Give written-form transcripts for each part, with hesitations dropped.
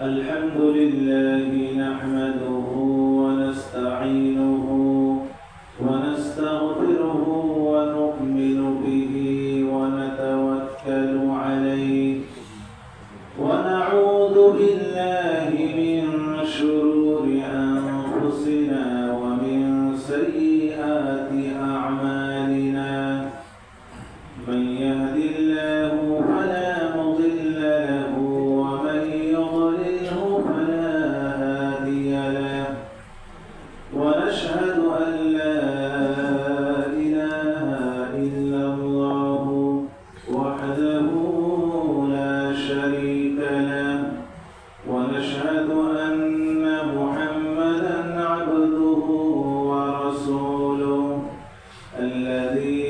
الحمد لله نحمده ونستعينه ونستغفره ونؤمن به ونتوكل عليه ونعوذ بالله من شرور أنفسنا ومن سيئات أعمالنا من يهد الله فلا مضل له ومن يضلله فلا هادي له ونشهد أن لا إله إلا الله وحده لا شريك له ونشهد أن محمدا عبده ورسوله الذي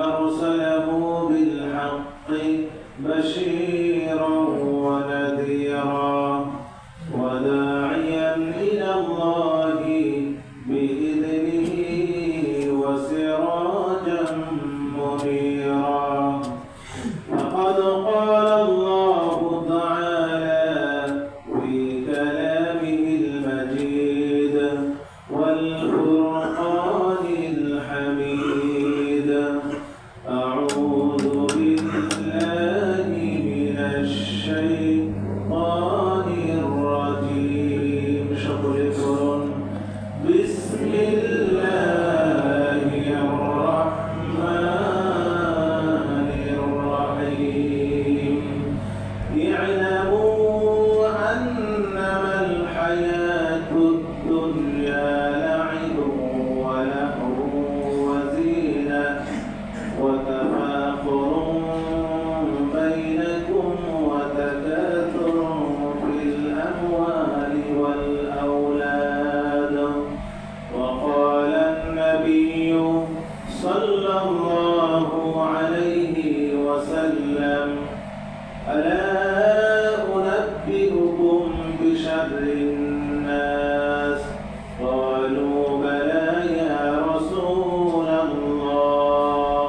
أرسله بالحق بشيرا ونذيرا وداعيا إلى الله بإذنه وسراجا منيرا فقد قال الله تعالى في كلامه المجيد والفرقان الحميد أعوذ بالله من الشيطان الرجيم بسم الله الرحمن الرحيم اعلموا أنما الحياة الدنيا لعب ولهو وزينة وتفاخر بينكم وتكاثر في الأموال والأولاد وقال النبي صلى الله عليه وسلم ألا أنبئكم بشر الناس قالوا بلى يا رسول الله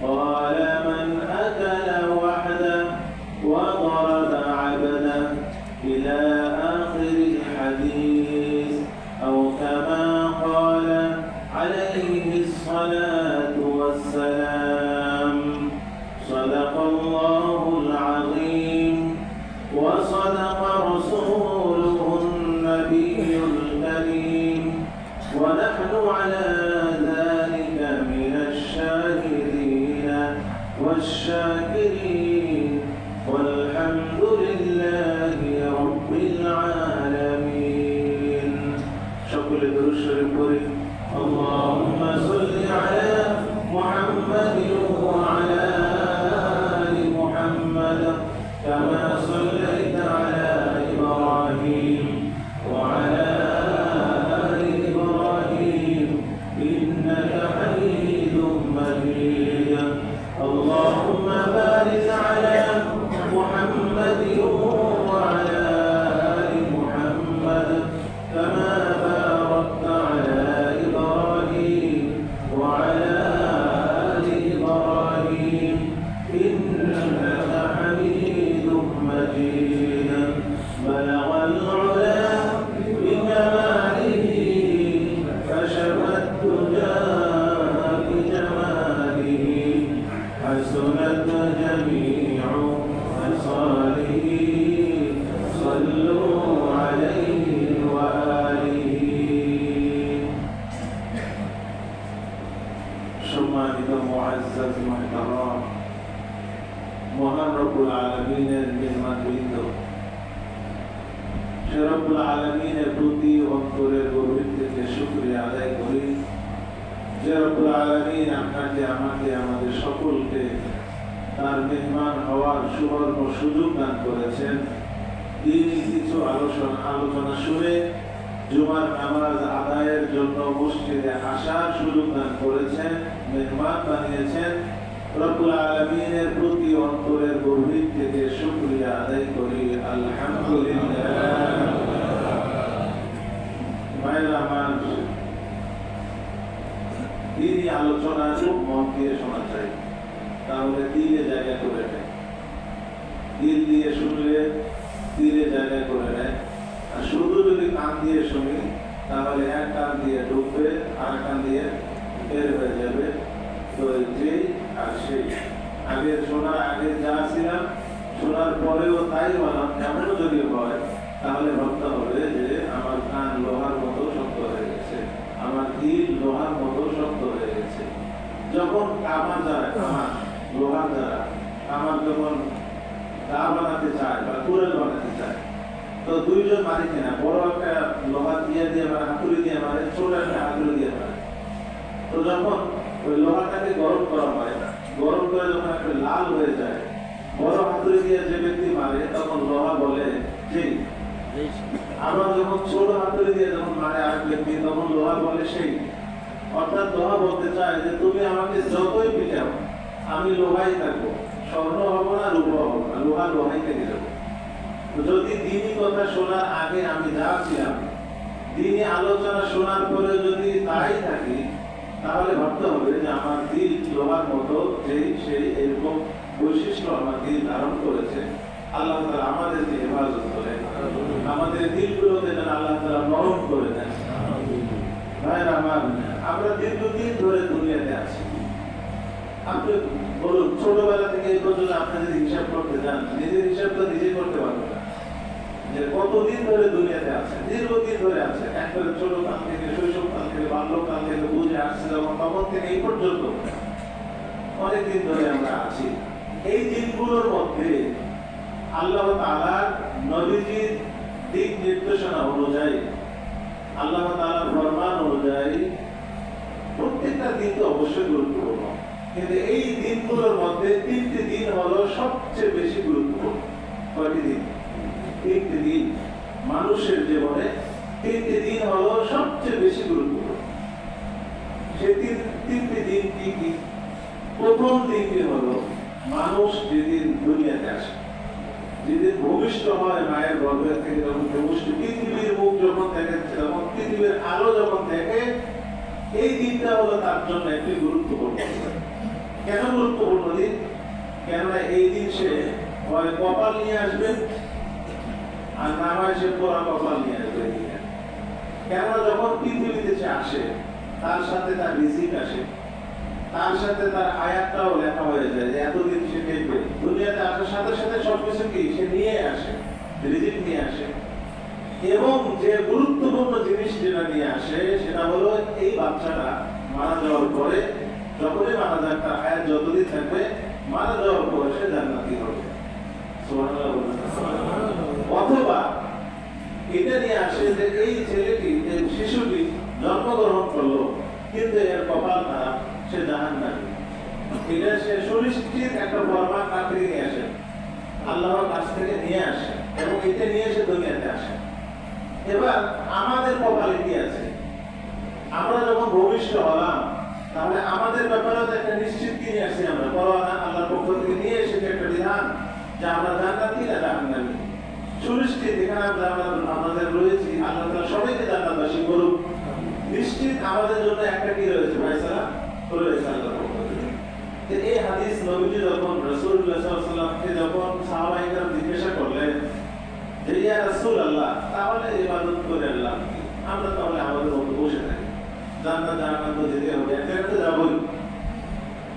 قال من أكل وحده وضرب عبده إلى آخر الحديث أو كما قال عليه الصلاة والسلام صدق الله العظيم وصدق رسوله النبي الكريم ونحن على ذلك من الشاهدين والشاكرين والحمد لله رب العالمين شكر الشريف اللهم صل على محمد وعلى آل محمد كما صليت على إبراهيم وعلى آل إبراهيم إنك حميد مجيد اللهم بارك على محمد وعلى آل محمد كما باركت على إبراهيم وعلى آل إبراهيم إنك حميد مجيد بلغ العلا بكماله كشف الدجى بجماله حسنت جميع خصاله صلوا عليه وآله সম্মানিত মুআজ্জাজ মুহতারাম মহান রব্বুল আলামিনের মেহমানবৃন্দ সে রব্বুল আলামিনের প্রতি অন্তরের গভীর থেকে শুকরিয়া আদায় করি যে রব্বুল আলামিন আপনাকে আমাকে আমাদের সকলকে তার মেহমান হওয়ার সুবর্ণ সুযোগ দান করেছেন দিনই কিছু আলোচনা শুনে জুমার নামাজ আদায়ের জন্য মসজিদে আসার সুযোগ দান করেছেন মেহমান বানিয়েছেন রব্বুল আলামিনের প্রতি অন্তরের গভীর থেকে শুকরিয়া আদায় করি আলহামদুলিল্লাহ মায়ের আমার দিনই আলোচনা খুব মন দিয়ে শোনা চাই তাহলে দিলে জায়গা করে নেয় দিল দিয়ে শুনলে দিয়ে শুনি, তাহলে এক কান দিয়ে ঢুকবে আর কান দিয়ে বের হয়ে যাবে। তো যেই আর সেই, আগে শোনার আগে যা ছিলাম শোনার পরেও তাই বললাম, এমনও যদি হয় তাহলে ভাবতে হবে যে আমার কান লোহার মতো শক্ত হয়ে গেছে, আমার দিল লোহার মতো শক্ত হয়ে গেছে। যখন কামার যারা লোহার যারা আমার যখন দা বানাতে চায় বা কুড়েল বানাতে চায়, তো দুইজন মারে কিনা, বড় একটা লোহা দিয়ে মারে, হাতুড়ি দিয়ে মারে, ছোট একটা হাতুড়ি দিয়ে মারে। তো যখন ওই লোহাটাকে গরম করা হয়, গরম করে যখন একটা লাল হয়ে যায়, বড় হাতুড়ি দিয়ে যে ব্যক্তি মারে তখন লোহা বলে যেই। আবার যখন ছোট হাতুড়ি দিয়ে যখন মারে আরেক ব্যক্তি তখন লোহা বলে সেই। অর্থাৎ লোহা বলতে চায় যে তুমি আমাকে যতই পিটাও আমি লোহাই থাকবো, স্বর্ণ হবো না, রূপ হবো না, লোহা লোহাই থেকে যাবো। যদি দিনই কথা শোনার আগে আমি যা ছিলাম, দিনই আলোচনা শোনার পরে যদি তাই থাকি, তাহলে ভাবতে হবে যে আমার দিল লোহার মতো যেই সেই এরকম বৈশিষ্ট্য আমার দিল ধারণ করেছে। আল্লাহ তাআলা আমাদেরকে হেফাজত করে, আমাদের দিলগুলোকে যেন আল্লাহ তাআলা নরম করে দেন। ভাইরা আমার, আমরা দীর্ঘদিন ধরে দুনিয়াতে আছি। আপনি বলুন, ছোটবেলা থেকে এই পর্যন্ত আপনি যদি হিসাব করতে যান, নিজের হিসাব তো নিজে করতে পারবেন না যে কতদিন ধরে দুনিয়াতে আছে। দীর্ঘদিন ধরে আছে, একবারে ছোট কাল থেকে, শৈশব কাল থেকে, বাল্যকাল থেকে বুঝে আসছে যখন, তখন থেকে এই পর্যন্ত অনেকদিন ধরে আমরা আছি। এই দিনগুলোর মধ্যে আল্লাহ তাআলার নবীজির দিক নির্দেশনা অনুযায়ী, আল্লাহ তাআলার ফরমান অনুযায়ী প্রত্যেকটা দিন তো অবশ্যই গুরুত্বপূর্ণ, কিন্তু এই দিনগুলোর মধ্যে 3টি দিন হলো সবচেয়ে বেশি গুরুত্বপূর্ণ। কয়টি দিন? 3টি দিন। মানুষের জীবনে 3টি দিন হলো সবচেয়ে বেশি গুরুত্বপূর্ণ। সেই 3টি দিন কি কি? প্রথম দিনটি হলো মানুষ যেদিন দুনিয়াতে আসে, যেদিন ভূমিষ্ঠ হয় মায়ের গর্ভের থেকে, যখন পৃথিবীর মুখ যখন দেখে, তখন পৃথিবীর আলো যখন দেখে, এই দিনটা হলো তার জন্য একটি গুরুত্বপূর্ণ। কেন গুরুত্বপূর্ণ দিন? কেননা এই দিন সে হয় কপাল নিয়ে আসবে, আর না হয় সে পোড়া কপাল নিয়ে আসবে। কেননা যখন পৃথিবীতে সে আসে, তার সাথে তার রিজিক আসে, তার সাথে তার আয়াতটাও লেখা হয়ে যায় যে এতদিন সে দেখবে। দুনিয়াতে আসার সাথে সাথে সবকিছু কি সে নিয়ে আসে, রিজিক নিয়ে আসে। এবং যে গুরুত্বপূর্ণ জিনিস যেটা নিয়ে আসে সেটা হলো এই বাচ্চাটা মারা যাওয়ার পরে, যখনই মারা যাক তার হায়াত যতদিন থাকবে, মারা যাওয়ার পরে সে জান্নাতি হবে। সুবহানাল্লাহ বলুন। অথবা এটা নিয়ে আসে যে এই ছেলেটি, এই শিশুটি জন্মগ্রহণ করলো কিন্তু এর কপাল খারাপ, সে জাহান্নামী। এটা সে সুনিশ্চিত একটা ফরমান কাছ থেকে নিয়ে আসে, আল্লাহর কাছ থেকে নিয়ে আসে, এবং এটা নিয়ে এসে দুনিয়াতে আসে। এবার আমাদের কপালে কি আছে? আমরা যখন ভূমিষ্ঠ হলাম, তাহলে আমাদের ব্যাপারে তো একটা নিশ্চিত কি নিয়ে আসছি আমরা, করোনা আল্লাহর পক্ষ থেকে নিয়ে এসেছে একটা বিধান যে আমরা জান্নাতি না জাহান্নামী। সুনিশ্চিত এখানে আমাদের রয়েছি, আল্লাহ তাআলা সবাইকে জান্নাতবাসী করুক। নিশ্চিত আমাদের জন্য একটা কি রয়েছে, ফয়সালা রয়েছে আল্লাহর পক্ষ থেকে। এই হাদিস নবীজি যখন রাসূলুল্লাহ সাল্লাল্লাহু আলাইহি ওয়াসাল্লামকে যখন সাহাবায়ে কেরাম জিজ্ঞাসা করলেন যে ইয়া রাসূলুল্লাহ, তাহলে ইবাদত করে আল্লাহ, আমরা তাহলে আমাদের মতো বসে থাকি, জান্নাত জাহান্নাম তো যেতে হবে, একটা তো যাবই।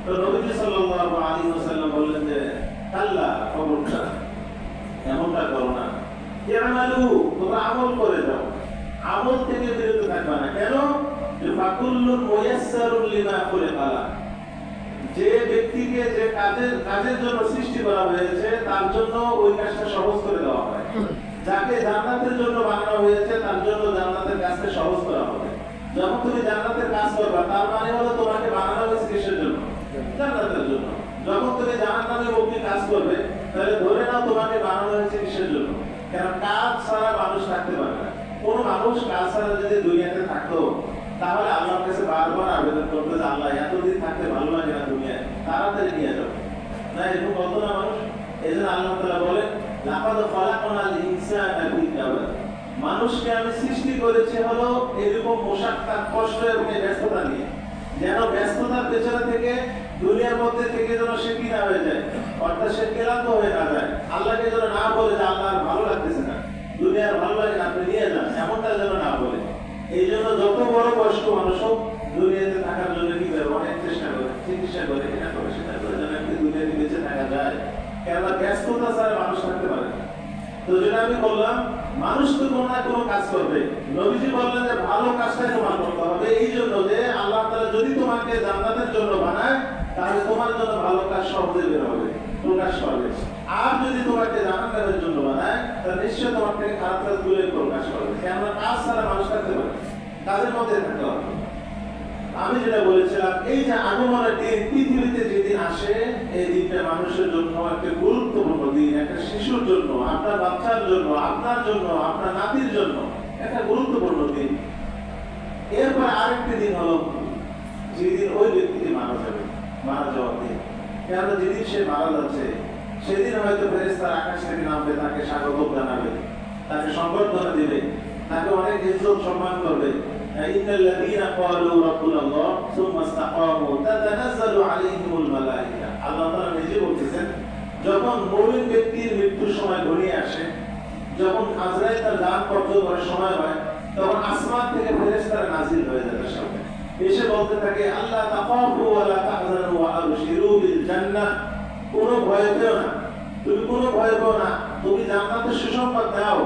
তো নবীজি সাল্লাল্লাহু আলাইহি ওয়াসাল্লাম বললেন যে আল্লাহ, খবরদার এমনটা করো না, ইয়ামালু, তোমরা আমল করে যাও, আমল থেকে বিরত থাকবে না। কেন? যে ফাকুল্লুন মুয়াসসারুন লিমা খুলিকা লা, যে ব্যক্তিকে যে কাজের জন্য সৃষ্টি করা হয়েছে তার জন্য ওই কাজটা সহজ করে দেওয়া হয়। যাকে জান্নাতের জন্য বানানো হয়েছে তার জন্য জান্নাতের কাজকে সহজ করা হবে। যখন তুমি জান্নাতের কাজ করবে, তার মানে হলো তোমাকে বানানো হয়েছে কিসের জন্য? জান্নাতের জন্য। যখন তুমি জাহান্নামে মুক্তি কাজ করবে, তাহলে ধরে নাও তোমাকে বানানো হয়েছে কিসের জন্য? কারণ কাজ ছাড়া মানুষ থাকতে পারে না। কোন মানুষ কাজ ছাড়া যদি দুনিয়াতে থাকতো, তাহলে আল্লাহর কাছে বারবার আবেদন করতে যে আল্লাহ এতদিন থাকতে ভালো লাগে না দুনিয়ায়, তাড়াতাড়ি নিয়ে যাও না, এরকম কত না মানুষ। এই জন্য আল্লাহ তাআলা বলেন লাকাদ খালাকনাল ইনসানা ফি কাবাদ, মানুষকে আমি সৃষ্টি করেছি হলো এরকম মুশাক্কাত, কষ্ট এবং ব্যস্ততা নিয়ে, যেন ব্যস্ততার পেছনে থেকে দুনিয়ার মধ্যে থেকে যেন সে কি না হয়ে যায়, অর্থাৎ সে ক্লান্ত হয়ে না যায়, আল্লাহকে যেন না বলে যে আল্লাহ ভালো লাগতেছে না, দুনিয়ার ভালো লাগে না, আপনি নিয়ে যান, এমনটা যেন না বলে। এই জন্য যত বড় বয়স্ক মানুষ হোক দুনিয়াতে থাকার জন্য কি করে অনেক চেষ্টা করে, চিকিৎসা করে, এটা করে সেটা করে, যেন একটু দুনিয়াতে বেঁচে থাকা যায়। কেননা ব্যস্ততা ছাড়া মানুষ থাকতে পারে না। তো যেটা আমি বললাম, মানুষ তো কোনো না কোনো কাজ করবে। নবীজি বললেন যে ভালো কাজটাই তোমার করতে হবে, এই জন্য যে আল্লাহ তাআলা যদি তোমাকে জান্নাতের জন্য বানায় তাহলে তোমার জন্য ভালো কাজ সহজে বের হবে, প্রকাশ পাবে। আর যদি তোমাকে জাহান্নামের জন্য বানায় তাহলে নিশ্চয় তোমার থেকে খারাপ কাজগুলো প্রকাশ পাবে। কেননা কাজ ছাড়া মানুষ থাকতে পারে, কাজের মধ্যে থাকতে হবে। আমি যেটা বলেছিলাম, এই যে আগমনের দিন, পৃথিবীতে যেদিন আসে এই দিনটা মানুষের জন্য একটা গুরুত্বপূর্ণ দিন, একটা শিশুর জন্য, আপনার বাচ্চার জন্য, আপনার জন্য, আপনার নাতির জন্য একটা গুরুত্বপূর্ণ দিন। এরপর আরেকটি দিন হলো যেদিন ওই ব্যক্তি মারা যাবে, মারা যাওয়ার দিন। কেন যেদিন সে মারা যাচ্ছে সেদিন হয়তো ফেরেশতারা আকাশ থেকে নামবে, তাকে স্বাগত জানাবে, তাকে সংবর্ধনা দিবে, তাকে অনেক ইজ্জত সম্মান করবে। ইন্নাল্লাযীনা ক্বালু রাব্বুনাল্লাহ সুম্মা ইসতাকামু তাতানাজ্জালু আলাইহিমুল মালায়েকা। আল্লাহ তাআলা নিজে বলতেছেন, যখন মুমিন ব্যক্তির মৃত্যুর সময় ঘনিয়ে আসে, যখন আজরাইল তার জান কবজ করার সময় হয়, তখন আসমান থেকে ফেরেশতারা নাযিল হয়ে যায় তার সামনে, এসে বলতে থাকে, আল্লাহ তাখাফু ওয়া লা তাহজানু ওয়া আবশিরু বিল জান্নাহ। কোনো ভয় পেও না, তুমি কোনো ভয় পেও না, তুমি জান্নাতের সুসংবাদ দাও।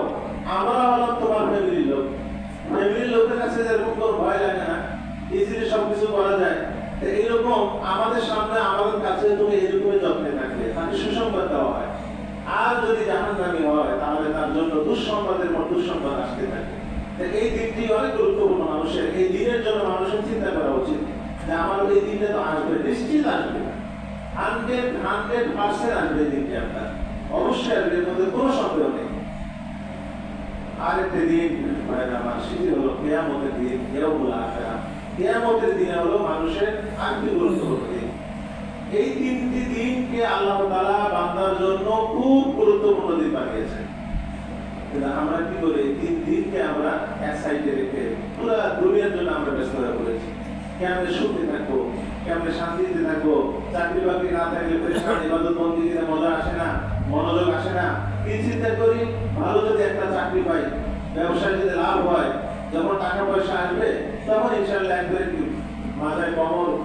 আমরা হলাম তোমার ফ্যামিলির লোক। ফ্যামিলির লোকের কাছে যেরকম কোনো ভয় লাগে না, ইজিলি সবকিছু করা যায়, এইরকম আমাদের সামনে আমাদের কাছে তুমি এরকমই যত্নে থাকলে তাকে সুসংবাদ দেওয়া হয়। আর যদি জাহান্নামী হয় তাহলে তার জন্য দুঃসংবাদের পর দুঃসংবাদ আসতে থাকে। এই দিনটি অনেক গুরুত্বপূর্ণ মানুষের। এই দিনের জন্য মানুষের চিন্তা করা উচিত যে আমার এই দিনটা তো আসবে, নিশ্চিত আসবে, 100% আসবে এই দিনটি, আপনার অবশ্যই আসবে, এর মধ্যে কোনো সন্দেহ নেই। আরেকটি দিন আমার সেটি হলো কিয়ামতের দিন, ইয়াউমুল আখিরাহ। কিয়ামতের দিন হলো মানুষের আরেকটি গুরুত্বপূর্ণ দিন। এই তিনটি দিনকে আল্লাহ তাআলা বান্দার জন্য খুব গুরুত্বপূর্ণ দিন বানিয়েছেন। কিন্তু আমরা কি করে তিন দিনকে আমরা এক সাইডে রেখে পুরো দুনিয়ার জন্য আমরা ব্যস্ত হয়ে পড়েছি। কেমনে সুখে থাকবো, কেমনে শান্তিতে থাকবো, চাকরি বাকরি না থাকলে পেরেশান, ইবাদত বন্দেগীতে মজা আসে না, মনোযোগ আসে না। কি চিন্তা করি, ভালো যদি একটা চাকরি পাই, ব্যবসায় যদি লাভ হয়, যখন টাকা পয়সা আসবে তখন ইনশাআল্লাহ একবারে কি মাথায়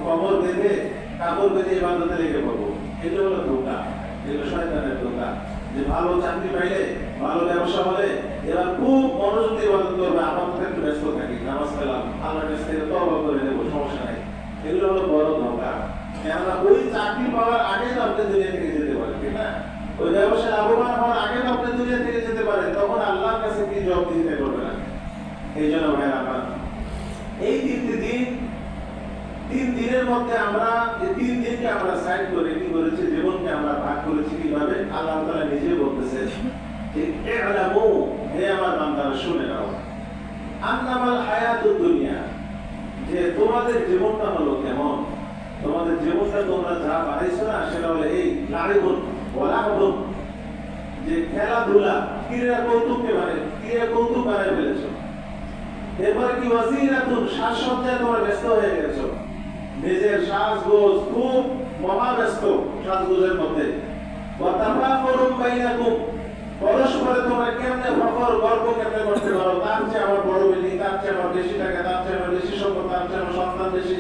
কমর বেঁধে কাপড় বেঁধে ইবাদতে লেগে পড়বো। এগুলো হলো ধোঁকা, এগুলো শয়তানের ধোঁকা। যে ভালো চাকরি পাইলে, ভালো ব্যবসা হলে এবার খুব মনোযোগ দিয়ে ইবাদত করবে, আপাতত একটু ব্যস্ত থাকি, নামাজ পেলাম, আল্লাহর কাছ থেকে তওবা করে নেবো, সমস্যা নাই। এগুলো হলো বড় ধোঁকা। কেননা ওই চাকরি পাওয়ার আগে তো আপনি দুনিয়া থেকে যেতে পারেন, ঠিক না? ওই ব্যবসায় লাভবান হওয়ার আগে তো আপনি দুনিয়া থেকে যেতে পারেন, তখন আল্লাহর কাছে কি জবাব দিতে করবে না। এই জন্য ভাই আমার এই তিন দিনের মধ্যে আমরা এই 3 দিনকে আমরা সাইড করে কি করেছি, জীবনকে আমরা ভাগ করেছি কিভাবে। আল্লাহ তাআলা নিজে বলতেছেন যে ই'লামু, হে আমার বান্দারা শুনে নাও, আন্নামাল হায়াতুদ দুনিয়া, যে তোমাদের জীবনটা হলো কেমন, তোমাদের জীবনটা তোমরা যা বানাইছো না সেটা হলো এই লাইবুন ওয়া লাহবুন, যে খেলাধুলা, ক্রীড়া কৌতুক বানাই ফেলেছো। এরপরে কি ওয়াজিরাতুন, সাজসজ্জায় তোমরা ব্যস্ত হয়ে গেছো, নিজের সাজগোজ খুব মহাব্যস্ত সাজগোজের মধ্যে। ওয়া তাফাকুরুম বাইনাকুম, পরস্পরে তোমরা কেমনে ফখর গর্ব কেমনে করতে পারো, তার চেয়ে আমার বড় বিল্ডিং, তার চেয়ে আমার বেশি টাকা, তার চেয়ে আমার বেশি সম্পদ, তার চেয়ে আমার সন্তান বেশি,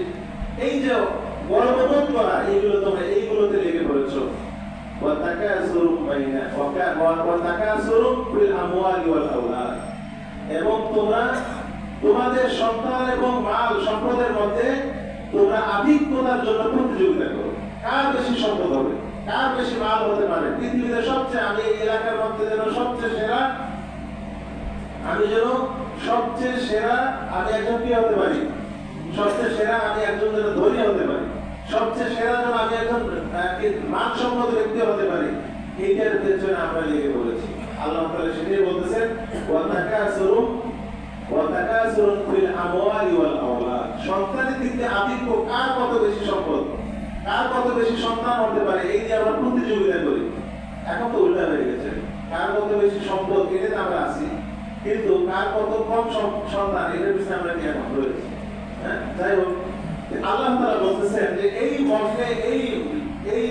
এই যে গর্ববোধ করা, এইগুলো তোমরা এইগুলোতে লেগে পড়েছো। ওয়া তাকাসুরুম ওয়া তাকাসুরুম ফিল আমওয়ালি ওয়াল আওলাদ, এবং তোমরা তোমাদের সন্তান এবং মাল সম্পদের মধ্যে তোমরা আধিক্যতার জন্য প্রতিযোগিতা করো, কার বেশি সম্পদ হবে, কার বেশি মাল হতে পারে, পৃথিবীতে সবচেয়ে, আমি এই এলাকার মধ্যে যেন সবচেয়ে সেরা, আমি যেন সবচেয়ে সেরা, আমি একজন কি হতে পারি, সবচেয়ে সেরা আমি একজন যেন ধনী হতে পারি, সবচেয়ে সেরা যেন আমি একজন মানসম্মত ব্যক্তি হতে পারি। এইটার পেছনে আমরা লেগে পড়েছি। আল্লাহ তাআলা সেটাই বলতেছেন, ওয়া তাকাসুরুন ফিল আমওয়ালি ওয়াল আওলাদ, সন্তানের দিক থেকে আধিক্য, কার কত বেশি সম্পদ, কার কত বেশি সন্তান হতে পারে, এই নিয়ে আমরা প্রতিযোগিতা করি। এখন তো উল্টা হয়ে গেছে, কার কত বেশি সম্পদ এটাতে আমরা আছি, কিন্তু কার কত কম সন্তান এটার পিছনে আমরা কি এখন রয়েছি। হ্যাঁ, যাই হোক, আল্লাহ তাআলা বলতেছেন যে এই মর্মে এই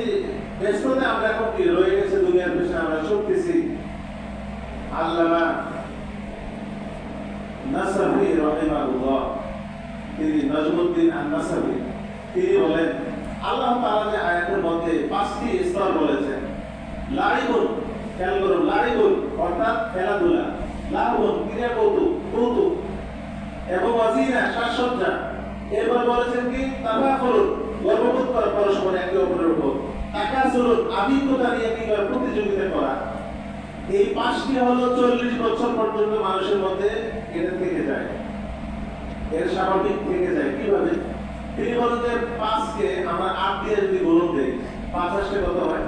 ব্যস্ততা আমরা এখন কি রয়ে গেছে, দুনিয়ার পিছনে আমরা ছুটতেছি। আল্লামা নাসাফি রাহিমাহুল্লাহ, তিনি নজমুদ্দিন আন-নাসাফি, তিনি বলেন আল্লাহ তাআলা যে আয়াতের মধ্যে 5টি স্তর বলেছেন, লাইবুন, খেয়াল করুন, লাইবুন অর্থাৎ খেলাধুলা, লাহুন ক্রীড়া কৌতুক এবং ওয়াজিনা সাজসজ্জা, এরপর বলেছেন কি তাফাখুরুন গর্ববোধ করা পরস্পর একে অপরের উপর, তাকাসুরুন আধিক্যতা নিয়ে কি করা প্রতিযোগিতা করা। এই 5টি হলো 40 বছর পর্যন্ত মানুষের মধ্যে এটা থেকে যায়, এর স্বাভাবিক থেকে যায়। কিভাবে? তিনি বলেন যে 5কে আমরা 8 দিয়ে যদি গুণ দেই 5 আসলে কত হয়?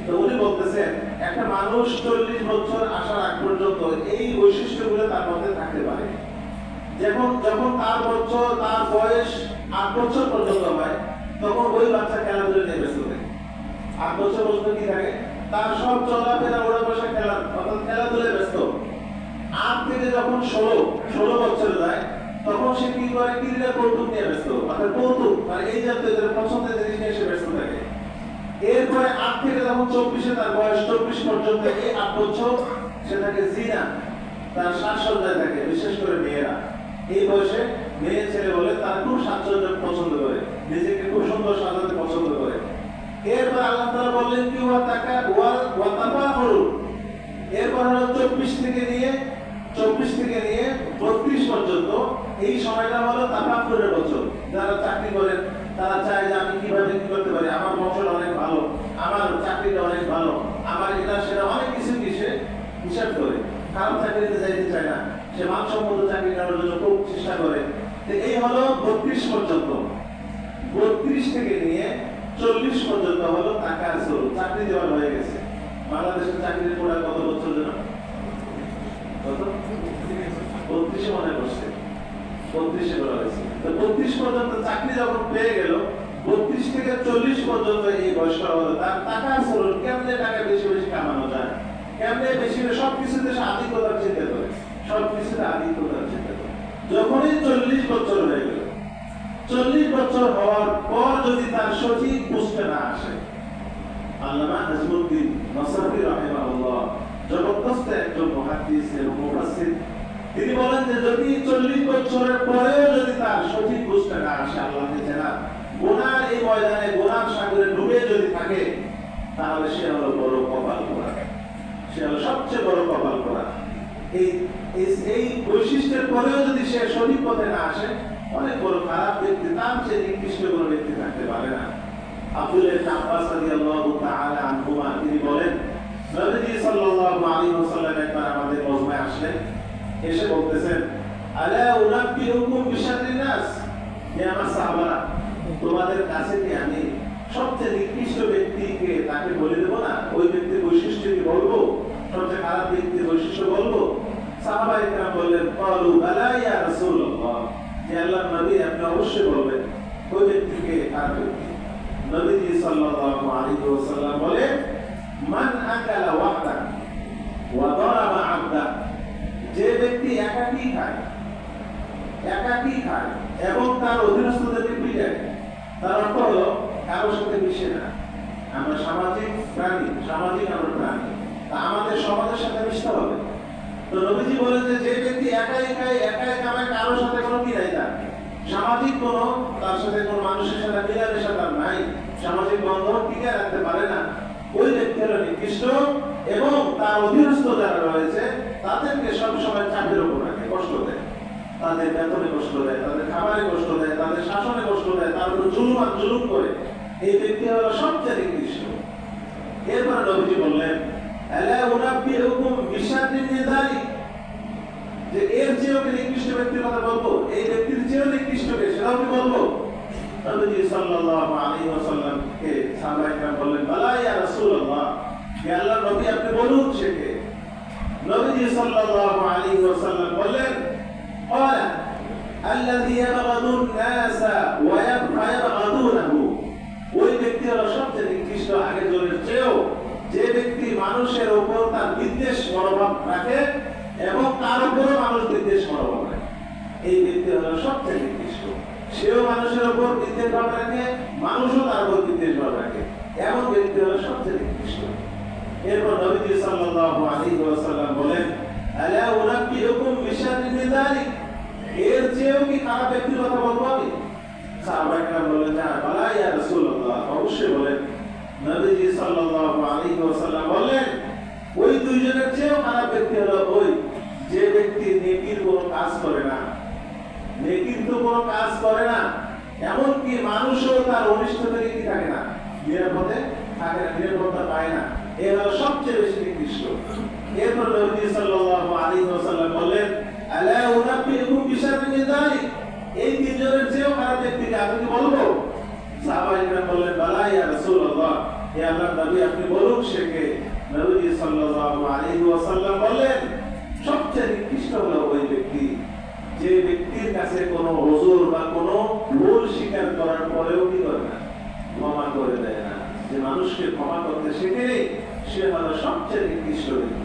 তো উনি বলতেছেন একটা মানুষ 40 বছর আসার আগ পর্যন্ত এই বৈশিষ্ট্যগুলো তার মধ্যে থাকতে পারে। যখন তার বয়স 8 বছর পর্যন্ত হয়, তখন ওই বাচ্চা খেলাধুলা নিয়ে ব্যস্ত থাকে। 8 বছর পর্যন্ত কি থাকে? তার সব চলাফেরা ওড়া বসা খেলাধুলায় ব্যস্ত। 8 থেকে যখন 16 বছর যায়, তখন সে কি করে? ক্রীড়া কৌতুক নিয়ে ব্যস্ত, অর্থাৎ কৌতুক মানে এই জাতীয় পছন্দের জিনিস নিয়ে সে ব্যস্ত থাকে। এরপরে 8 থেকে যখন 24 তার বয়স 24 পর্যন্ত, এই 8 বছর সে থাকে জিনা, তার সাজসজ্জায় থাকে, বিশেষ করে মেয়েরা। এই বয়সে মেয়ে ছেলে বলে তারা খুব সাজসজ্জা পছন্দ করে, নিজেকে খুব সুন্দর সাজাতে পছন্দ করে। এরপর আল্লাহ তাআলা বললেন কি ওয়া তাফাখুরু, এরপর হলো 24 থেকে নিয়ে 32 পর্যন্ত, এই সময়টা হলো তাফাখুরের বছর। যারা চাকরি করেন তারা চায় যে আমি কিভাবে কি করতে পারি, আমার বংশটা অনেক ভালো, আমার চাকরিটা অনেক ভালো, আমার এটা সেটা অনেক কিছু সে হিসাব করে। খারাপ চাকরিতে যাইতে চায় না, সে মানসম্মত চাকরি করার জন্য খুব চেষ্টা করে। তো এই হলো 32 পর্যন্ত। 32 থেকে নিয়ে 40 পর্যন্ত হলো তাকাসুর, চাকরি দেওয়া হয়ে গেছে। বাংলাদেশের চাকরির পড়া কত বছর জন্য? কত? 32 মনে করছে, 32 বলা হয়েছে। তো 32 পর্যন্ত চাকরি যখন পেয়ে গেল, 32 থেকে 40 পর্যন্ত এই বয়সটা হলো তার তাকাসুর, কেমনে টাকা বেশি বেশি কামানো যায়, কেমনে বেশি সবকিছুতে সে আধিক্যতার চিন্তা করে, সবকিছুতে আধিক্যতার চিন্তা করে। যখনই 40 বছর হয়ে গেল, 40 বছর হওয়ার পর যদি তার সঠিক বুঝতে না আসে, আল্লামা নাজমুদ্দিন নাসাফি রাহিমাহুল্লাহ জবরদস্ত একজন মুহাদ্দিস এবং মুফাসসির, তিনি বলেন যে যদি 40 বছরের পরেও যদি তার সঠিক বুঝতে না আসে, আল্লাহকে চেনা, গুনার এই ময়দানে গুনার সাগরে ডুবে যদি থাকে, তাহলে সে হলো বড় কপাল পোড়া, সে হলো সবচেয়ে বড় কপাল পোড়া। এই বৈশিষ্ট্যের পরেও যদি সে সঠিক পথে না আসে, অনেক বড় খারাপ ব্যক্তি, তার চেয়ে নিকৃষ্ট কোনো ব্যক্তি থাকতে পারে না। আব্দুল্লাহ ইবনে আব্বাস রাদিয়াল্লাহু তাআলা আনহুমা তিনি বলেন, নবীজি সাল্লাল্লাহু আলাইহি ওয়াসাল্লাম একবার আমাদের মজমায় আসলেন, এসে বলতেছেন, আলা উনাব্বিউকুম বিশাররিন নাস, হে আমার সাহাবারা, তোমাদের কাছে কি আমি সবচেয়ে নিকৃষ্ট ব্যক্তিকে তাকে বলে দেব না? ওই ব্যক্তির বৈশিষ্ট্য কি বলবো? সবচেয়ে খারাপ ব্যক্তির বৈশিষ্ট্য বলবো? সাহাবায়ে কেরাম বললেন, ক্বালু বালা ইয়া রাসূলুল্লাহ, হে আল্লাহর নবী আপনি অবশ্যই বলবেন ওই ব্যক্তিকে খারাপ ব্যক্তি। নবীজি সাল্লাল্লাহু আলাইহি ওয়াসাল্লাম বলেন, মান আকালা ওয়াহদা ওয়া দারাবা আবদা, যে ব্যক্তি একাকী খায় এবং তার অধীনস্থদেরকে পিটায়, তার অর্থ হলো কারোর সাথে মিশে না। আমরা সামাজিক প্রাণী, তা আমাদের সমাজের সাথে মিশতে হবে। তো নবীজি বলেন যে ব্যক্তি একাই খায়, একাই কামায়, কারোর সাথে কোনো কি নাই, তার সামাজিক কোনো, তার সাথে কোনো মানুষের সাথে মিলামেশা তার নাই, সামাজিক বন্ধন টিকে রাখতে পারে না, ওই ব্যক্তি হলো নিকৃষ্ট। এবং তার অধীনস্থ যারা রয়েছে তাদেরকে সবসময় চাপের উপর রাখে, কষ্ট দেয়, তাদের বেতনে কষ্ট দেয়, তাদের খাবারে কষ্ট দেয়, তাদের শাসনে কষ্ট দেয়, তার উপর জুলুম করে, এই ব্যক্তি হলো সবচেয়ে নিকৃষ্ট। এরপরে নবীজি বললেন, আলা উনাব্বিউকুম বিশাররিন যালিক, যে এর চেয়েও নিকৃষ্ট ব্যক্তির কথা বলবো, এই ব্যক্তির চেয়েও নিকৃষ্ট কে সেটাও কি বলবো? নবীজি সাল্লাল্লাহু আলাইহি ওয়াসাল্লামকে সাহাবায়ে কেরাম বললেন, বালা ইয়া রাসূলুল্লাহ, হে আল্লাহর নবী আপনি বলুন সে কে? নবীজি সাল্লাল্লাহু আলাইহি ওয়াসাল্লাম বললেন, ক্বালা আল্লাযী ইয়াবগাদুন নাসা ওয়া ইয়াবগাদুনাহু, ওই ব্যক্তি হলো সবচেয়ে নিকৃষ্ট আগের চেয়েও, যে ব্যক্তি মানুষের উপর তার বিদ্বেষ মনোভাব রাখে এবং তার উপরও মানুষ বিদ্বেষ মনোভাব রাখে, এই ব্যক্তি হলো সবচেয়ে নিকৃষ্ট। সেও মানুষের উপর বিদ্বেষ ভাব রাখে, মানুষও তার উপর বিদ্বেষ ভাব রাখে, এমন ব্যক্তি হলো সবচেয়ে নিকৃষ্ট। এরপর নবীজি সাল্লাল্লাহু আলাইহি ওয়াসাল্লাম বলেন, আলা উনাব্বিউকুম বিশাররিন মিন যালিক, এর চেয়েও কি খারাপ ব্যক্তির কথা বলবো আমি? সাহাবায়ে কেরাম বললেন, বালা ইয়া রাসূলুল্লাহ, অবশ্যই বলেন। নবীজি সাল্লাল্লাহু আলাইহি ওয়াসাল্লাম বললেন, ওই দুইজনের চেয়েও খারাপ ব্যক্তি হলো ওই যে ব্যক্তি নেকির কোনো কাজ করে না, নেকির তো কোনো কাজ করে না, এমনকি মানুষও তার অনিষ্ট থেকে কি থাকে না, নিরাপদে থাকে না, নিরাপত্তা পায় না, এ হলো সবচেয়ে বেশি নিকৃষ্ট। এরপর নবী সাল্লাল্লাহু আলাইহি ওয়াসাল্লাম বললেন, আলা উনাব্বিউকুম বিশাররিন মিন যালিক, এই তিনজনের চেয়েও খারাপ ব্যক্তিকে আপনি কি বলবো? সাহাবায়ে কেরাম বললেন, বালা ইয়া রাসূলুল্লাহ, হে আল্লাহর নবী আপনি বলুন সে কে? নবী সাল্লাল্লাহু আলাইহি ওয়াসাল্লাম বললেন, সবচেয়ে নিকৃষ্ট হলো ওই ব্যক্তি যে ব্যক্তির কাছে কোনো ওযর বা কোনো ভুল স্বীকার করার পরেও কি করে না, ক্ষমা করে দেয় না, যে মানুষকে ক্ষমা করতে শেখে, সে হলো সবচেয়ে নিকৃষ্ট ব্যক্তি।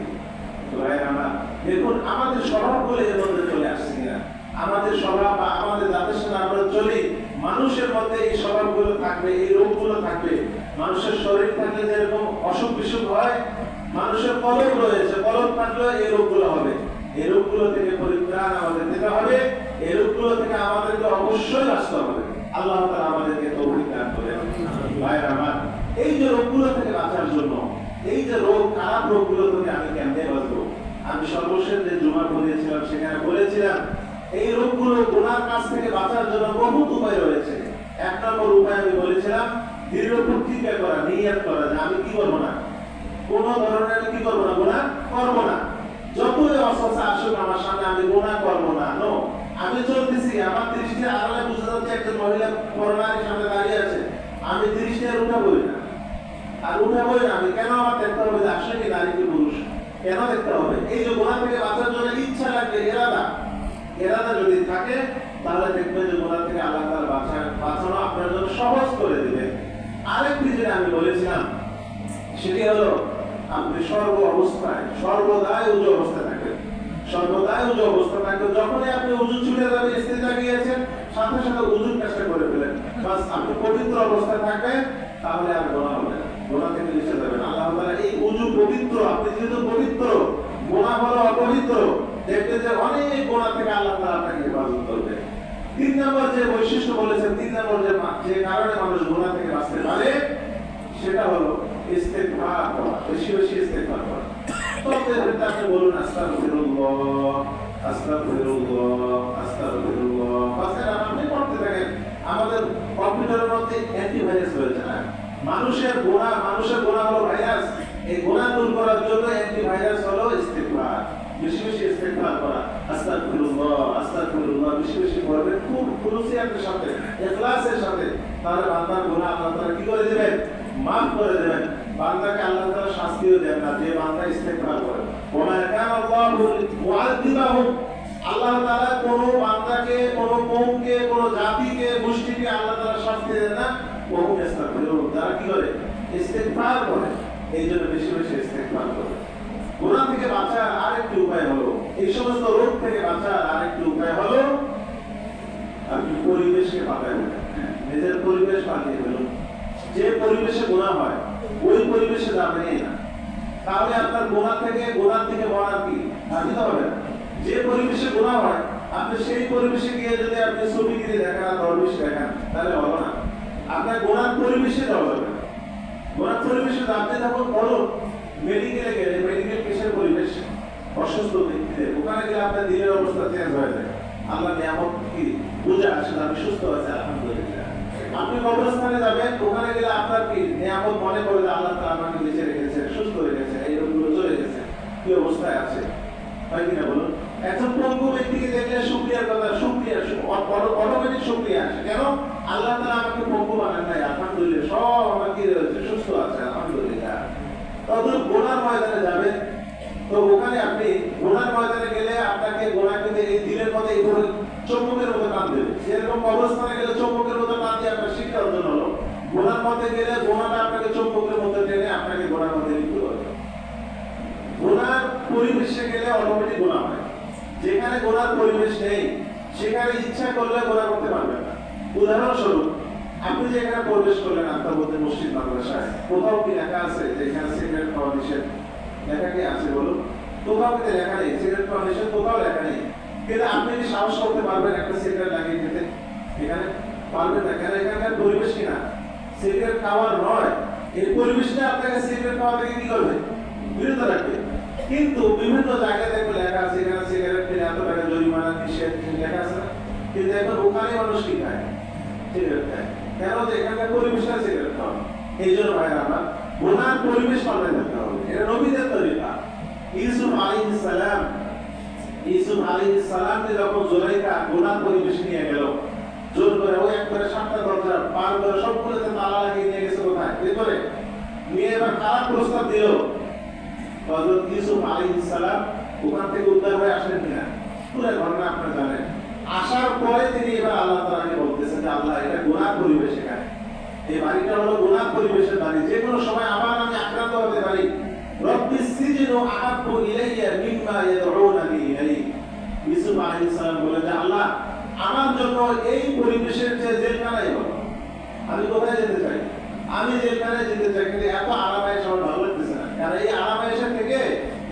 দেখুন আমাদের স্বভাবগুলো এর মধ্যে চলে আসছে কিনা, আমাদের স্বভাব বা আমাদের যাদের সাথে আমরা চলি, মানুষের মধ্যে এই স্বভাবগুলো থাকবে, এই রোগগুলো থাকবে। মানুষের শরীর থাকলে যেরকম অসুখ বিসুখ হয়, মানুষের কলম রয়েছে, কলম থাকলে এই রোগগুলো হবে। এই রোগগুলো থেকে পরিত্রাণ আমাদের দিতে হবে, এই রোগগুলো থেকে আমাদেরকে অবশ্যই বাঁচতে হবে। আল্লাহ তাআলা আমাদেরকে তৌফিক দান করেন। ভাইরা আমার, এই যে রোগগুলো থেকে বাঁচার জন্য, এই যে রোগ, খারাপ রোগগুলো থেকে আমি কেমনে বাঁচবো? আমি সর্বশেষ যে জুমা পড়িয়েছিলাম সেখানে বলেছিলাম, এই রোগগুলো, গুনার কাছ থেকে বাঁচার জন্য বহুত উপায় রয়েছে। এক নম্বর উপায় আমি বলেছিলাম, দৃঢ় প্রতিজ্ঞা করা, নিয়ত করা যে আমি কি করবো না, কোন ধরনের কি করবো না, গুনাহ করবো না। যতই অসুস্থতা আসুক আমার সামনে, আমি গুনাহ করবো না। নো, আমি চলতেছি, আমার দৃষ্টি আড়ালে বুঝে যাচ্ছে একজন মহিলা করোনার সামনে দাঁড়িয়ে আছে, আমি দৃষ্টি আর উঠাবই না, আর উঠাবই না। আমি কেন আমার দেখতে হবে যে আসলে কি নারী কি পুরুষ, কেন দেখতে হবে? এই যে গুনাহ থেকে বাঁচার জন্য ইচ্ছা লাগবে, এরাদা যদি থাকে, তাহলে দেখবেন যে গুনাহ থেকে আল্লাহ তাআলা বাঁচানো আপনার জন্য সহজ করে দিবেন। আরেকটি যেটা আমি বলেছিলাম সেটি হলো, আপনি সর্ব অবস্থায় সর্বদাই উজু অবস্থায় থাকবেন, সর্বদাই উজু অবস্থা থাকবেন। যখনই আপনি উজু ছুটে যাবে, ইস্তেজা গিয়েছেন, সাথে সাথে উজুর কাজটা করে ফেলেন, বাস আপনি পবিত্র অবস্থায় থাকবেন, তাহলে আর গুনাহ হবে না, গুনাহ থেকে বেঁচে যাবেন। আল্লাহ তাআলা এই উজু পবিত্র, আপনি যেহেতু পবিত্র, গুনাহ হলো অপবিত্র, দেখবেন যে অনেক গুনাহ থেকে আল্লাহ তাআলা আপনাকে হেফাজত করবে। 3 নম্বর যে বৈশিষ্ট্য বলেছেন, 3 নম্বর যে কারণে মানুষ গুনাহ থেকে বাঁচতে পারে, সেটা হলো ইস্তেগফার করা, বেশি বেশি ইস্তেগফার করা। তবে আপনি বলুন আস্তাগফিরুল্লাহ, আস্তাগফিরুল্লাহ, আস্তাগফিরুল্লাহ, বাস আপনি পড়তে থাকেন। আমাদের কম্পিউটারের মধ্যে অ্যান্টিভাইরাস রয়েছে না, মানুষের গুনাহ হলো ভাইরাস। এই গুনাহ দূর করার জন্য অ্যান্টিভাইরাস হলো ইস্তেগফার। বেশি বেশি ইস্তেগফার করা, আস্তাগফিরুল্লাহ, আস্তাগফিরুল্লাহ বেশি বেশি পড়বেন, খুব খুলুসিয়াতের সাথে, ইখলাসের সাথে। তাহলে বান্দার গুনাহ আল্লাহ তাআলা কি করে দিবেন? মাফ করে দেবেন। বান্দাকে আল্লাহ তাআলা শাস্তিও দেন না, যে বান্দা ইস্তেগফার করে। ওয়া কানা আল্লাহু মুআযিবাহুম, আল্লাহ তাআলা কোন বান্দাকে, কোন কওমকে, কোন জাতিকে, গোষ্ঠীকে আল্লাহ তাআলা শাস্তি দেন না। ওয়া হুম ইস্তাগফিরুন, যারা কি করে? ইস্তেগফার করে। এইজন্য বেশি বেশি ইস্তেগফার করে। গুনাহ থেকে বাঁচার আরেকটি উপায় হলো, এই সমস্ত রোগ থেকে বাঁচার আরেকটি উপায় হলো, আপনি পরিবেশকে পাল্টাবেন, নিজের পরিবেশ পাল্টিয়ে ফেলুন। যে পরিবেশে গুনাহ হয় ওই পরিবেশে যাবেনই না, তাহলে আপনার গুনাহ থেকে মরার কি বাঁচিত হবে না। যে পরিবেশে গুনাহ হয়, আপনি সেই পরিবেশে গিয়ে যদি আপনি ছবিগিরি দেখেন আর দরবেশ দেখেন, তাহলে হবে না। আপনার গুনার পরিবেশে যাওয়া যাবে না। গুনার পরিবেশে আপনি যখন বলুন, মেডিকেলে গেলে, মেডিকেল কিসের পরিবেশ? অসুস্থ ব্যক্তিদের, ওখানে গেলে আপনার দিনের অবস্থা চেঞ্জ হয়ে যায়। আল্লাহ নিয়ামত কি বুঝে আসেন, আমি সুস্থ আছি আলহামদুলিল্লাহ। আপনি কবরস্থানে যাবেন, ওখানে গেলে আপনার কি নিয়ামত মনে করে যে আল্লাহ তাআলা আমাকে বেঁচে রেখেছেন, সুস্থ রেখেছেন, এই রোগগুলো চলে গেছে, কি অবস্থায় আছে, হয় কিনা বলুন? একজন পঙ্গু ব্যক্তিকে দেখলে শুকরিয়ার কথা, অটোমেটিক শুকরিয়া আসে। কেন? আল্লাহ তাআলা আমাকে পঙ্গু বানান নাই, আলহামদুলিল্লাহ, সব আমার কি রয়েছে, সুস্থ আছে আলহামদুলিল্লাহ। তখন গুনার ময়দানে যাবেন, তো ওখানে আপনি গুনার ময়দানে গেলে আপনাকে গুনাহ কিন্তু এই দিলের মধ্যে এইভাবে চৌম্বকের মতো টান দেবে। যেরকম কবরস্থানে গেলে চৌম্বকের মতো টান দিয়ে আপনার শিক্ষা অর্জন হলো, গুনার মধ্যে গেলে গুনাহটা আপনাকে চৌম্বকের মধ্যে টেনে আপনাকে গুনার মধ্যে লিপ্ত করবে। গুনার পরিবেশে গেলে অটোমেটিক গুনাহ হয়। যেখানে গুনার পরিবেশ নেই, সেখানে ইচ্ছা করলে গুনাহ করতে পারবেন না। উদাহরণস্বরূপ, আপনি যে এখানে প্রবেশ করলেন আপনার মধ্যে মসজিদ মাদ্রাসায়, কোথাও কি লেখা আছে যে এখানে সিগারেট খাওয়া নিষেধ? লেখা কি আছে বলুন? কোথাও কিন্তু লেখা নেই সিগারেট খাওয়া নিষেধ, কোথাও লেখা নেই। কিন্তু আপনি কি সাহস করতে পারবেন একটা সিগারেট লাগিয়ে খেতে? এখানে পারবেন না, কেন? এখানকার পরিবেশ কিনা সিগারেট খাওয়ার নয়, এই পরিবেশটা আপনাকে সিগারেট খাওয়া থেকে কি করবে? বিরত রাখবে। কিন্তু বিভিন্ন জায়গায় দেখবে লেখা আছে এখানে সিগারেট খেলে এত টাকা জরিমানা, নিষেধ লেখা আছে না? কিন্তু এখন ওখানে মানুষ কি খায়? সিগারেট খায়। কেন? যে এখানকার পরিবেশটা সিগারেট খাওয়া। এই জন্য ভাইরা আমার গুনার পরিবেশ পাল্টে দিতে হবে। এটা নবীদের তরিকা। ইউসুফ আলাইহিস সালামকে যখন জুলাইখা গুনার পরিবেশ নিয়ে গেল, জোর করে ওই একবারে 7টা দরজা পার করে সবগুলোতে তালা লাগিয়ে নিয়ে গেছে কোথায়? ভেতরে নিয়ে এবার কারা প্রস্তাব দিল? হযরত ইউসুফ আলাইহিস সালাম ওখান থেকে উদ্ধার হয়ে আসলেন কিনা? পুরো ঘটনা আপনারা জানেন। আসার পরে তিনি এবার আল্লাহ তাআলাকে বলতেছেন যে আল্লাহ, এটা গুনার পরিবেশ, এখানে এই বাড়িটা হলো গুনার পরিবেশের বাড়ি, যে কোনো সময় আবার আমি আক্রান্ত হতে পারি। রব্বিস সিজনু আহাব্বু ইলাইয়া মিম্মা ইয়াদউনানি ইলাইহি। ইউসুফ আলাইহিস সালাম বলেন যে আল্লাহ, আমার জন্য এই পরিবেশের চেয়ে জেলখানাই ভালো। আমি কোথায় যেতে চাই? আমি জেলখানায় যেতে চাই, কিন্তু এত আরামায়েশ আমার ভালো লাগতেছে না। কারণ এই আরামায়েশের থেকে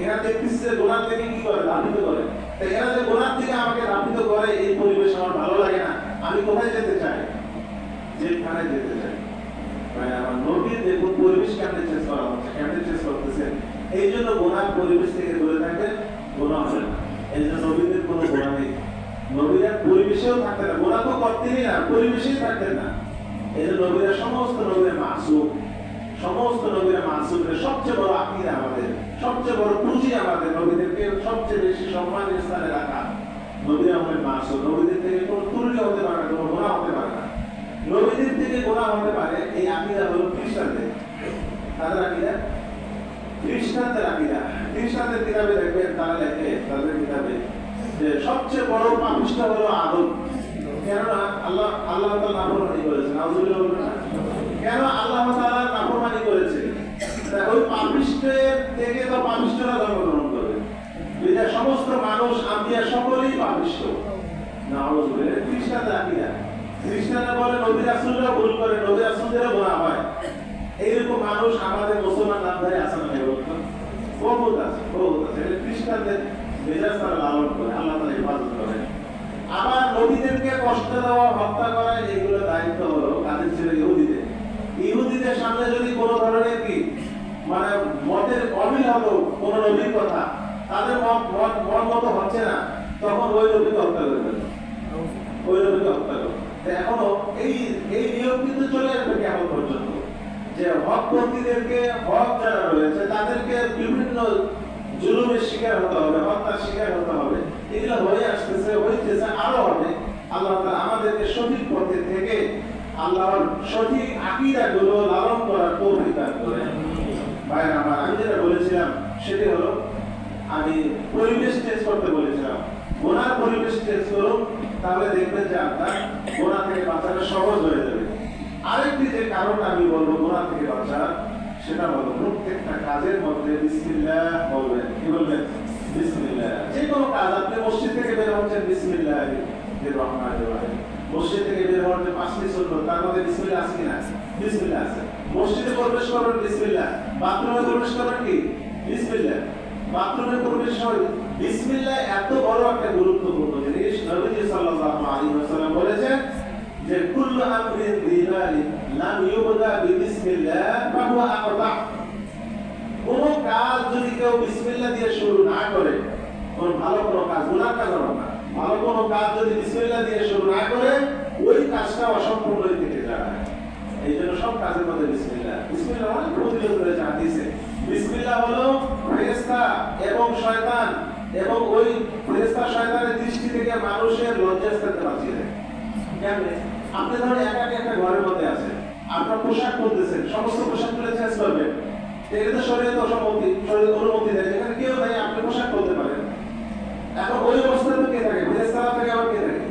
এরা দেখতেছে যে গুনার থেকে কি করে? লাভিত করে। তাই এরা যে গুনার থেকে আমাকে লাভিত করে, এই পরিবেশ আমার ভালো লাগে না। আমি কোথায় যেতে চাই? জেলখানায় যেতে চাই। আমার নবীর দেখুন পরিবেশ কেমনে চেঞ্জ করা হচ্ছে, কেমনে চেঞ্জ করতেছেন। এই জন্য গুনার পরিবেশ থেকে দূরে থাকবেন, গুনাহ হবে না। এই জন্য নবীদের কোনো গুনাহ নেই। নবীরা পরিবেশেও থাকতেন না, গুনাহ তো করতেনই না, পরিবেশেই থাকতেন না। এই জন্য নবীরা সমস্ত নবীরা মাসুম, সমস্ত নবীরা মাসুম। সবচেয়ে বড় আকীদা আমাদের, সবচেয়ে বড় পুঁজি আমাদের, নবীদেরকে সবচেয়ে বেশি সম্মানের স্থানে রাখা। নবীরা হলেন মাসুম। নবীদের থেকে কোনো ত্রুটি হতে পারে না, কোনো গুনাহ হতে পারে না। নবীদের থেকে গুনাহ হতে পারে, এই আকীদা হলো খ্রিস্টানদের। তাদের আকীদা, খ্রিস্টানদের আকীদা। খ্রিস্টানদের কিতাবে দেখবেন তারা লেখে, তাদের কিতাবে যে সবচেয়ে বড় পাপিষ্ঠ হলো আদম। কেননা আল্লাহ তাআলা নাফরমানি করেছেন। নাউযুবিল্লাহ বলবেন না? কেন আল্লাহ তাআলা নাফরমানি করেছেন? ওই পাপিষ্ঠের থেকে তো পাপিষ্ঠরা জন্মগ্রহণ করবে। যেটা সমস্ত মানুষ, আম্বিয়া সকলেই পাপিষ্ঠ। নাউযুবিল্লাহ। খ্রিস্টানদের আকীদা, খ্রিস্টানরা বলে নবী রাসূলরা ভুল করে, নবী রাসূলদেরও গুনাহ হয়। এইরকম মানুষ আমাদের মুসলমান নামধারী আছে না? বহুত আছে, বহুত আছে। খ্রিস্টানদের মেজাজ তারা লালন করে, আল্লাহ তাআলা হেফাজত করেন। আবার নবীদেরকে কষ্ট দেওয়া, হত্যা করা, এগুলো দায়িত্ব হলো কাদের ছিল? ইহুদিদের। ইহুদিদের সামনে যদি কোনো ধরনের কি মানে মতের অমিল হলো কোন নবীর কথা, তাদের মন মতো হচ্ছে না, তখন ওই নবীকে হত্যা করে দেবে, ওই নবীকে হত্যা করবে। এখনো এই নিয়ম কিন্তু চলে আসবে কেমন পর্যন্ত, যে হকপন্থীদেরকে, হক যারা রয়েছে তাদেরকে বিভিন্ন জুলুমের শিকার হতে হবে, হত্যার শিকার হতে হবে। এগুলো হয়ে আসতেছে, হইতেছে, আরো হবে। আল্লাহ তাআলা আমাদেরকে সঠিক পথে থেকে আল্লাহর সঠিক আকীদাগুলো লালন করার তৌফিক দান করেন। ভাইরা আমার, আমি যেটা বলেছিলাম সেটি হলো, আমি পরিবেশ চেঞ্জ করতে বলেছিলাম। গুনার পরিবেশ চেঞ্জ করুন, তাহলে দেখবেন যে আপনার গুনাহ থেকে বাঁচানো সহজ হয়ে যাবে। আরেকটি যে কারণ আমি বলবো গুনাহ থেকে বাঁচার, সেটা হলো প্রত্যেকটা কাজের মধ্যে বিসমিল্লাহ বলবেন। কি বলবেন? বিসমিল্লাহ। যে কোনো কাজ, আপনি মসজিদ থেকে বের হচ্ছেন, বিসমিল্লাহির রহমানির রহিম। মসজিদ থেকে বের হওয়ার যে 5টি সুন্নাত, তার মধ্যে বিসমিল্লাহ আছে কিনা? বিসমিল্লাহ আছে। মসজিদে প্রবেশ করবেন, বিসমিল্লাহ। বাথরুমে প্রবেশ করবেন, কি? বিসমিল্লাহ। বাথরুমে প্রবেশ হয় বিসমিল্লাহ। এত বড় একটা গুরুত্বপূর্ণ জিনিস। নবীজি সাল্লাল্লাহু আলাইহি ওয়াসাল্লাম বলেছেন যে কুল্লু আমরিন বিবালি লাম ইউবদা বিসমিল্লাহ ফাহুয়া আকতা। কোন কাজ যদি কেউ বিসমিল্লাহ দিয়ে শুরু না করে, কোন ভালো কোন কাজ, গুনার কাজ হবে না, ভালো কোন কাজ যদি বিসমিল্লাহ দিয়ে শুরু না করে, ওই কাজটা অসম্পূর্ণই থেকে যায়। এই জন্য সব কাজের মধ্যে বিসমিল্লাহ। বিসমিল্লাহ অনেক প্রতিরোধ রয়েছে হাদিসে। বিসমিল্লাহ হলো ফেরেশতা এবং শয়তান, এবং ওই ফেরেশতা শয়তানের দৃষ্টি থেকে মানুষের লজ্জাস্থানকে বাঁচিয়ে দেয়। কেমনে? আপনি ধরেন একাকি একটা ঘরের মধ্যে আছেন, আপনার পোশাক পরতেছেন, সমস্ত পোশাক তুলে চেঞ্জ করবেন, এটা তো শরীরের অসম্মতি, শরীরের অনুমতি দেয়। যেখানে কেউ নাই, আপনি পোশাক পরতে পারেন। এখন ওই অবস্থায় তো কে থাকে? ফেরেশতারা থাকে, আবার কে থাকে?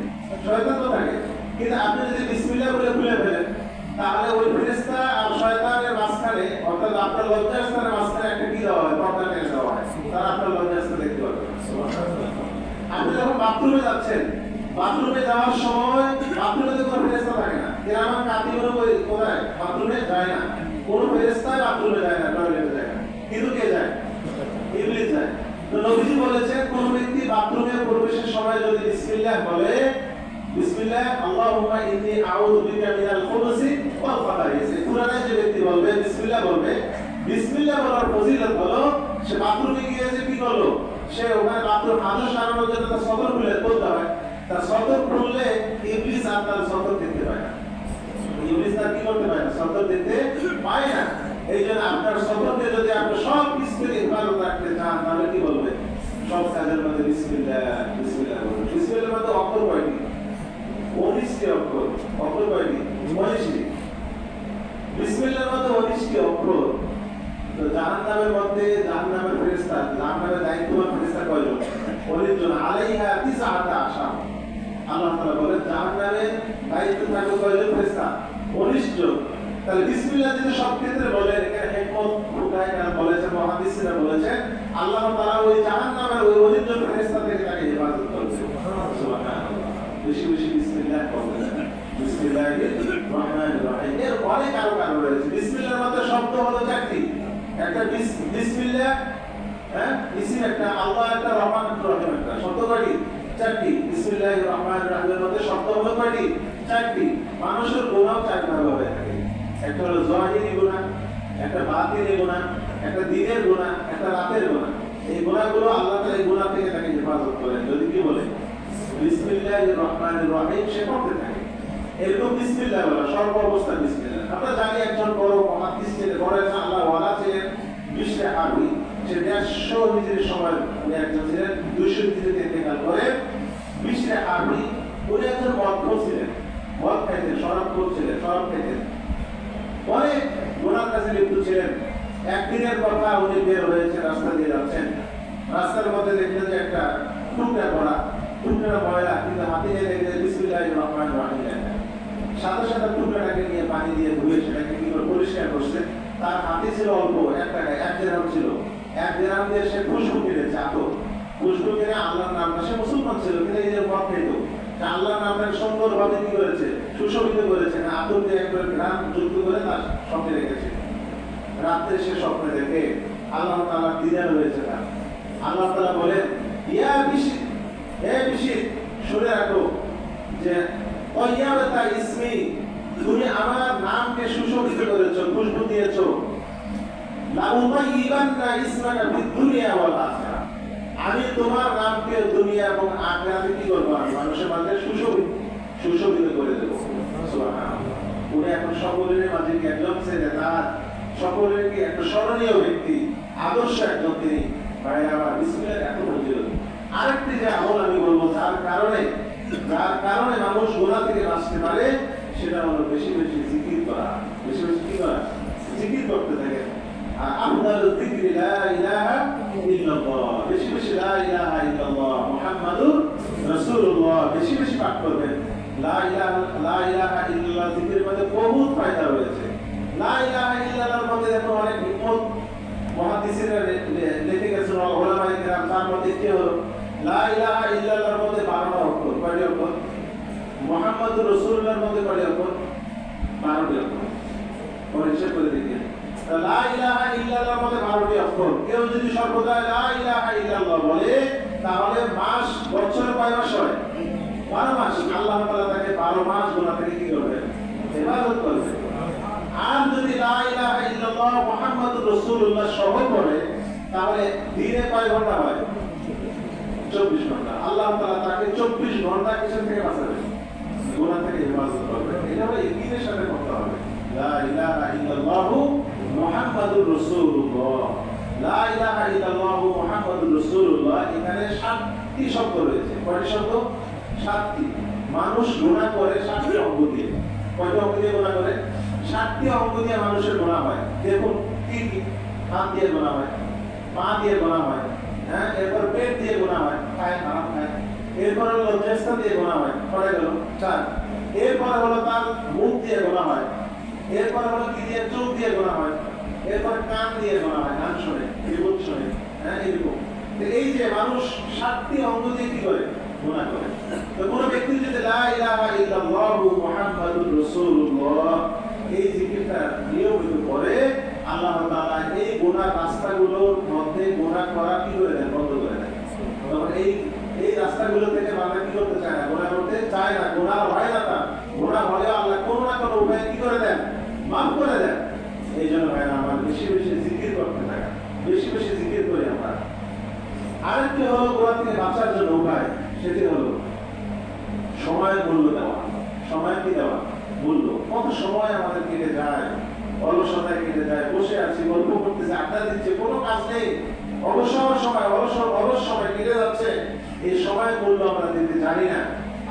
শয়তান তো থাকে। কিন্তু আপনি যদি বিসমিল্লাহ বলে খুলে ফেলেন, তাহলে ওই ফেরেশতা আর শয়তানের মাঝখানে, অর্থাৎ আপনার লজ্জাস্থানের মাঝখানে একটা কি দেওয়া হয়? পর্দা টেনে দেওয়া হয়। তারা আপনার লজ্জাস্থান দেখতে পারবে। আপনি যখন বাথরুমে যাচ্ছেন, বাথরুমে যাওয়ার সময় বাথরুমে তো কোনো ফেরেশতা থাকে না। কিরামান কাতিবুন কোথায়? বাথরুমে যায় না। কোনো ফেরেশতা বাথরুমে যায় না, টয়লেটে যায় না। কিন্তু কে যায়? ইবলিস যায়। তো নবীজি বলেছেন কোন ব্যক্তি বাথরুমে প্রবেশের সময় যদি বিসমিল্লাহ বলে, বিসমিল্লাহ আল্লাহুম্মা ইন্নী আউযু বিকা মিনাল খুবুসি ওয়াল খাবাইস, কুরআনে যে ব্যক্তি বলবে বিসমিল্লাহ বলবে, বিসমিল্লাহ বলার ফজিলত হলো সে বাথরুমে গিয়েছে কি করলো, সে ওখানে বাথরুম হাজার সারানোর জন্য তার সদর খুলে বলতে হয়, তার সদর খুললে ইবলিস আর তার সদর দেখতে পায় না, ইবলিস তার কি করতে পায় না, সদর দেখতে পায় না। এই জন্য আপনার সদরকে যদি আপনি সব কিছু থেকে হেফাজত রাখতে চান তাহলে কি বলবেন, সব কাজের মধ্যে বিসমিল্লাহ বিসমিল্লাহ বলবেন। বিসমিল্লাহর মধ্যে অক্ষর কয়টি? 19টি অক্ষর। অক্ষর কয়টি? 19টি। বিসমিল্লাহর মধ্যে 19টি অক্ষর। তো জাহান্নামের মধ্যে জাহান্নামের ফেরেশতা, জাহান্নামের দায়িত্ববান ফেরেশতা কয়জন? 19 জন। আলাইহা তিসআতা আশার। আল্লাহ তাআলা বলেন জাহান্নামে দায়িত্ব থাকবে কয়জন ফেরেশতা? 19 জন। তাহলে বিসমিল্লাহ যদি সব ক্ষেত্রে বলেন, এখানে হিকমত ফুকায় না বলেছেন, মুহাদ্দিসিরা বলেছেন আল্লাহ তাআলা ওই জাহান্নামের ওই 19 জন ফেরেশতা থেকে তাকে হেফাজত করবে। সুবহানাল্লাহ। বেশি বেশি বিসমিল্লাহ বলবেন। বিসমিল্লাহির রহমানির রহিম। এর অনেক আরো কারণ রয়েছে। বিসমিল্লাহর মধ্যে শব্দ হলো চারটি। একটা বিসমিল্লাহ, হ্যাঁ, ইসম একটা, আল্লাহ একটা, রহমান একটা, রহিম একটা। শব্দ কয়টি? চারটি। বিসমিল্লাহির রহমানির রহিমের মধ্যে শব্দ হলো কয়টি? চারটি। মানুষের গুনাহ চার ভাগে হয়ে থাকে। একটা হলো যাহিরি গুনাহ, একটা বাতিনি গুনাহ, একটা দিনের গুনাহ, একটা রাতের গুনাহ। এই গুনাহগুলো আল্লাহ তাআলা এই গুনাহ থেকে তাকে হেফাজত করেন যদি কি বলে বিসমিল্লাহির রহমানির রহিম সে পড়তে থাকে। এরকম বিসমিল্লাহ বলা সর্ব অবস্থায় বিসমিল্লাহ। আমরা জানি একজন বড় মুহাদ্দিস ছিলেন, বড় একজন আল্লাহ ওয়ালা ছিলেন, বিশরে আরবি। সে 150 হিজরির সময় উনি একজন ছিলেন, 200 হিজরিতে ইন্তেকাল করেন। বিশরে আরবি উনি একজন মদখোর ছিলেন, মদ খাইতেন, শরাবখোর ছিলেন, শরাব খাইতেন, অনেক গুনার কাজে লিপ্ত ছিলেন। একদিনের কথা উনি বের হয়েছে, রাস্তা দিয়ে যাচ্ছেন, রাস্তার মধ্যে দেখলেন যে একটা টুকরা পড়া, টুকরা ময়লা, কিন্তু হাতে নিয়ে দেখলেন বিসমিল্লাহির রহমানির রহিম লেখা। সাথে সাথে টুকরাটাকে নিয়ে পানি দিয়ে ধুয়ে সেটাকে কি করে পরিষ্কার করছে। তার হাতে ছিল অল্প, 1 টাকা, 1 দিরহাম ছিল। 1 দিরহাম দিয়ে সে খুশবু কিনেছে, আতর। খুশবু কিনে আল্লাহর নামটা, সে মুসলমান ছিল কিন্তু এই যে মদ খেত, আল্লাহর নামটাকে সুন্দরভাবে কি করেছে, সুশোভিত করেছে, আতর দিয়ে একবার গ্রাম যুক্ত করে তার স্বপ্নে রেখেছে। রাত্রে সে স্বপ্নে দেখে আল্লাহ তাআলা দিদার হয়েছে তার। আল্লাহ তাআলা বলেন ইয়া বিশির, হে বিশির, শুনে রাখো যে তাইয়াবাতা ইসমি, তুমি আমার নামকে সুশোভিত করেছো, খুশবু দিয়েছো। লাউতাইবান্না ইসমাকা ফিদ দুনিয়া ওয়াল আখিরাহ, আমি তোমার নামকে দুনিয়া এবং আখিরাতে কি করব, মানুষের মাঝে সুশোভিত করে দেব। সুবহানাল্লাহ। উনি এখন সকলের মাঝে কি একজন নেতা, সকলের কি একটা স্মরণীয় ব্যক্তি, আদর্শ একজন তিনি। ভাই আমার বিসমিল্লাহ এত ফজিলত। আরেকটি যে আমল আমি বলবো যার কারণে মানুষ গুনাহ থেকে বাঁচতে পারে, সেটা হলো বেশি বেশি জিকির করা। বেশি বেশি কি করা? জিকির করতে থাকে। আফদালুয যিকরি লা ইলাহা ইল্লাল্লাহ, বেশি বেশি লা ইলাহা ইল্লাল্লাহ মুহাম্মাদুর রাসূলুল্লাহ বেশি বেশি পাঠ করবেন। লা ইলাহা ইল্লাল্লাহ জিকিরের মধ্যে বহুত ফায়দা রয়েছে। লা ইলাহা ইল্লাল্লাহর মধ্যে দেখো অনেক হিকমত মুহাদ্দিসিরা লিখে গেছেন, উলামায়ে কেরাম। তার মধ্যে কি হলো, লা ইলাহা ইল্লাল্লাহর মধ্যে 12টা অক্ষর। কয়টি অক্ষর? মুহাম্মাদুর রাসূলুল্লাহর মধ্যে কয়টি অক্ষর? 12টি অক্ষর। পরে হিসাব করে দেখেন, লা ইলাহা ইল্লাল্লাহর মধ্যে 12টি অক্ষর। কেউ যদি সর্বদা লা ইলাহা ইল্লাল্লাহ বলে, তাহলে মাস, বছরে কয় মাস হয়? 12 মাস। আল্লাহ তাআলা তাকে 12 মাস গুনাহ থেকে কি করবেন? হেফাজত করবেন। আর যদি লা ইলাহা ইল্লাল্লাহ মুহাম্মাদুর রাসূলুল্লাহ সহ পড়ে, তাহলে দিনে কয় ঘন্টা হয়? 24 ঘন্টা। আল্লাহ তাআলা তাকে 24 ঘন্টা কিসের থেকে বাঁচাবেন? গুনাহ থেকে হেফাজত করবেন। এটা হলো ইয়াকিনের সাথে করতে হবে। লা ইলাহা ইল্লাল্লাহু মুহাম্মাদুর রাসূলুল্লাহ, লা ইলাহা ইল্লাল্লাহু মুহাম্মাদুর রাসূলুল্লাহ। এখানে 7টি শব্দ রয়েছে। কয়টি শব্দ? 7টি। মানুষ গুনাহ করে 7টি অঙ্গ দিয়ে। কয়টি অঙ্গ দিয়ে গুনাহ করে? 7টি অঙ্গ দিয়ে মানুষের গুনাহ হয়। দেখুন কি কি? হাত দিয়ে গুনাহ হয়, পা দিয়ে গুনাহ হয়, হ্যাঁ, এরপর পেট দিয়ে গুনাহ হয়, খায়, খারাপ খায়। এরপর হলো লজ্জাস্থান দিয়ে গুনাহ হয়, পড়ে গেল 4। এরপর হলো তার মুখ দিয়ে গুনাহ হয়। এরপর হলো কি দিয়ে? চোখ দিয়ে গুনাহ হয়। এরপর কান দিয়ে গুনাহ হয়, কান শুনে, জীবন শুনে, হ্যাঁ, এরকম। এই যে মানুষ 7টি অঙ্গ দিয়ে কি করে? গুনাহ করে। তো কোন ব্যক্তি যদি লা ইলাহা ইল্লাল্লাহু মুহাম্মাদুর রাসূলুল্লাহ এই জিকিরটা নিয়মিত করে, আল্লাহ তাআলা এই গুনাহ রাস্তাগুলোর মধ্যে গুনাহ করা কি করে দেন, বন্ধ করে দেন। তখন এই রাস্তাগুলো থেকে বান্দা কি করতে চায় না, গুনাহ করতে চায় না, গুনাহ হয় না। তার গুনাহ হলে আল্লাহ কোনো না কোনো উপায়ে কি করে দেন, মাফ করে দেন। এই জন্য ভাইরা আমার বেশি বেশি জিকির করতে থাকা, বেশি বেশি জিকির করি আমরা। আরেকটি হলো গুনাহ থেকে বাঁচার জন্য উপায়, সেটি হলো সময়ের মূল্য দেওয়া। সময় কি দেওয়া, মূল্য। কত সময় আমাদের কেটে যায়, অলসতায় কেটে যায়, বসে আছি, গল্প করতেছি, আড্ডা দিচ্ছি, কোনো কাজ নেই, অবসর সময় অলস সময় কেটে যাচ্ছে। এই সময়ের মূল্য আমরা দিতে জানি না।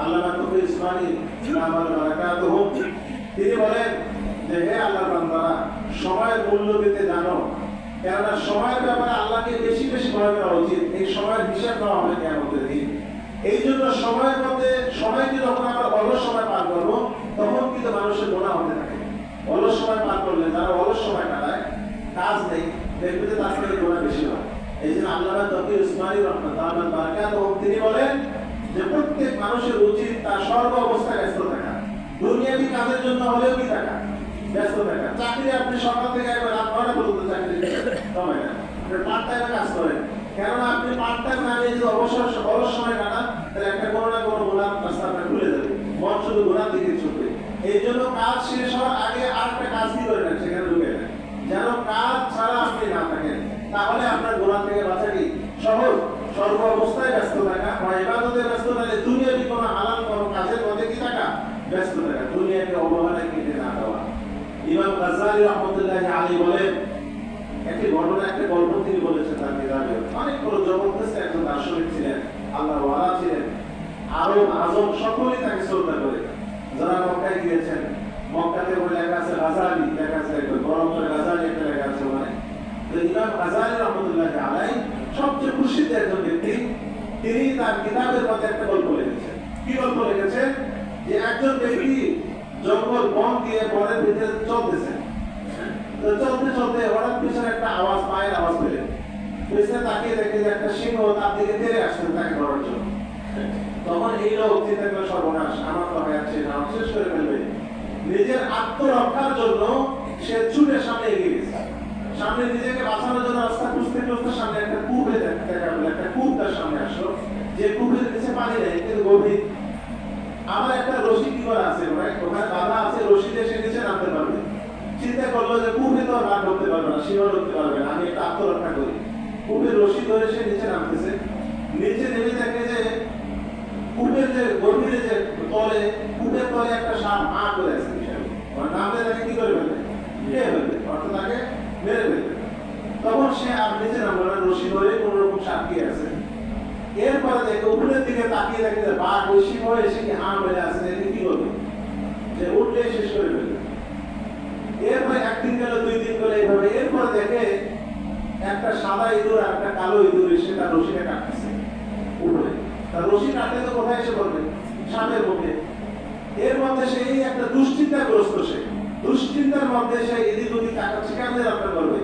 আল্লামা তকি ইসমাইল তিনি বলেন যে হে আল্লাহর বান্দারা, সময়ের মূল্য দিতে জানো, কেননা সময়ের ব্যাপারে আল্লাহকে বেশি বেশি ভয় করা উচিত। এই সময়ের হিসাব দেওয়া হবে কিয়ামতের দিন। এই জন্য সময়ের মধ্যে সময়কে যখন আমরা অলস সময় পার করবো, তখন কিন্তু মানুষের গুনাহ হতে থাকে। অলস সময় পার করলে, যারা অলস সময় কাটায়, কাজ নেই, দেখবে যে তার থেকে গুনাহ বেশি হয়। এই জন্য আল্লামা তকি ইসমাইল রাহমাতুল্লাহি বারাকাতুহু তিনি বলেন যে প্রত্যেক মানুষের উচিত তার সর্ব অবস্থায় ব্যস্ত থাকা। দুনিয়াবি কাজের জন্য হলেও কি থাকা, ব্যস্ত থাকা। চাকরি আপনি সকাল থেকে একবার রাত 9টা পর্যন্ত চাকরি সময় না, আপনি পার্ট টাইমে কাজ করেন, কেননা আপনি পার্ট টাইম না নিয়ে যদি অলস সময় কাটান, তাহলে একটা কোনো না কোনো গুনাহ রাস্তা আপনার খুলে যাবে, মন শুধু গুনাহ দিকে ছুটবে। এই জন্য কাজ শেষ হওয়ার আগে আরেকটা কাজ কি করে নেন, সেখানে ঢুকে নেন, যেন কাজ ছাড়া আপনি না থাকেন। তাহলে আপনার গুনাহ থেকে বাঁচা কি সহজ। সর্ব অবস্থায় ব্যস্ত থাকা, বা ইবাদতে ব্যস্ত থাকলে দুনিয়াবি কোনো হালাল কোনো কাজের মধ্যে কি থাকা, ব্যস্ত থাকা, দুনিয়াকে অবহেলায় কেটে না দেওয়া। ইমাম গাজ্জালী রাহমাতুল্লাহি আলাইহি বলেন, একটি ঘটনা, একটা গল্প তিনি বলেছেন তার কিতাবে। অনেক বড় জবরদস্ত একজন দার্শনিক ছিলেন, আল্লাহর ওয়ালা ছিলেন, আরব আজম সকলেই তাকে শ্রদ্ধা করে। যারা মক্কায় গিয়েছেন, মক্কাতে ওই লেখা আছে গাজ্জালী, লেখা আছে বড় করে গাজ্জালী একটা লেখা আছে ওখানে। তো ইমাম গাজ্জালী রাহমাতুল্লাহি আলাইহি সবচেয়ে প্রসিদ্ধ একজন ব্যক্তি। তিনি তার কিতাবের মধ্যে একটা গল্প লিখেছেন। কি গল্প লিখেছেন? যে একজন ব্যক্তি জঙ্গল বন দিয়ে বনের ভিতরে চলতেছেন। তো চলতে চলতে হঠাৎ পিছনে একটা আওয়াজ, পায়ের আওয়াজ পেলেন। পিছনে তাকিয়ে দেখে যে একটা সিংহ তার দিকে তেড়ে আসছেন তাকে ধরার জন্য। তখন এই লোক চিন্তা করে, সর্বনাশ, আমার তো হয়ে যাচ্ছে, না শেষ করে ফেলবে। নিজের আত্মরক্ষার জন্য সে ছুটে সামনে এগিয়ে গেছে। সামনে নিজেকে বাঁচানোর জন্য রাস্তা খুঁজতে খুঁজতে সামনে একটা কূপে দেখা গেল, একটা কূপ তার সামনে আসলো। যে কূপের নিচে পানি নেই, কিন্তু গভীর। আমার একটা রশি কি করা আছে, ওখানে বাঁধা আছে, রশি দিয়ে সে নিচে নামতে পারবে। চিন্তা করলো যে কূপে তো আর বার করতে পারবে না, সীমা করতে পারবে না, আমি একটা আত্মরক্ষা করি। কূপের রশি ধরে সে নিচে নামতেছে। নিচে নেমে দেখে যে কূপের যে গভীরে যে তলে, কূপের তলে একটা সাপ আ করে আছে। নামলে তাকে কি করে ফেলবে, খেয়ে ফেলবে, অর্থাৎ তাকে মেরে ফেলবে। তখন সে আর নিচে নামলো না, রশি ধরে কোন রকম সাপকিয়ে আছে। এরপরে দেখে উপরের দিকে তাকিয়ে দেখে যে বাঘ ওই সিংহ এসে কি হাঁ মেরে আছে, দেখে কি করবে, যে উঠলে শেষ করে ফেলবে। এরপরে একদিন গেল, 2 দিন গেল, এইভাবে। এরপরে দেখে একটা সাদা ইঁদুর আর একটা কালো ইঁদুর এসে তার রশিটা কাটতেছে উপরে। তার রশি কাটলে তো কোথায় এসে পড়বে, সাপের মুখে। এর মধ্যে সেই একটা দুশ্চিন্তাগ্রস্ত, সে দুশ্চিন্তার মধ্যে সে এদিক ওদিক তাকাচ্ছে, কেমন রান্না করবে।